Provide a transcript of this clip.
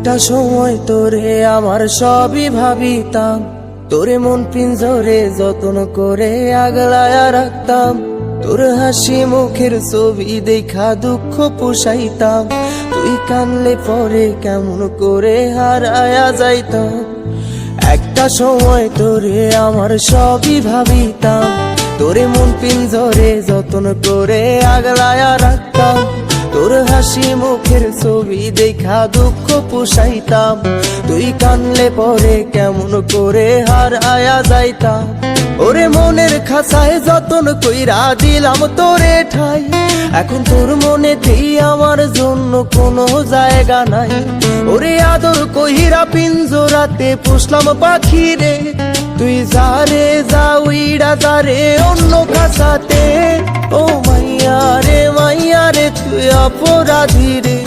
একটা সময় তোরে আমার সবই ভাবিতাম, তোরে মন পিঞ্জরে যত্ন করে আগলায়া রাখতাম। তোর হাসি মুখের ছবি দেখা দুঃখ পুষাইতাম, তুই কানলে পরে কেমন করে হারায়া যাইতাম। একটা সময় তোরে আমার সবই ভাবিতাম, তোরে মন পিঞ্জরে যত্ন করে আগলায়া রাখতাম। তোর হাসি মুখের ছবি দেখা দুঃখ পুষাইতাম, তুই কানলে পরে কেমন করে হারায়া যাইতাম। ওরে মনের খাঁচায় যতন কইরা দিলাম তোরে ঠাই, এখন তোর মনেতেই আমার জন্য কোনো জায়গা নাই। ওরে আদর কইরা পিঞ্জরাতে পুষলাম পাখি রে, তুই যারে যা উইড়া যারে অন্য খাঁচাতে। ও মাইয়া রে তুই অপরাধী রে।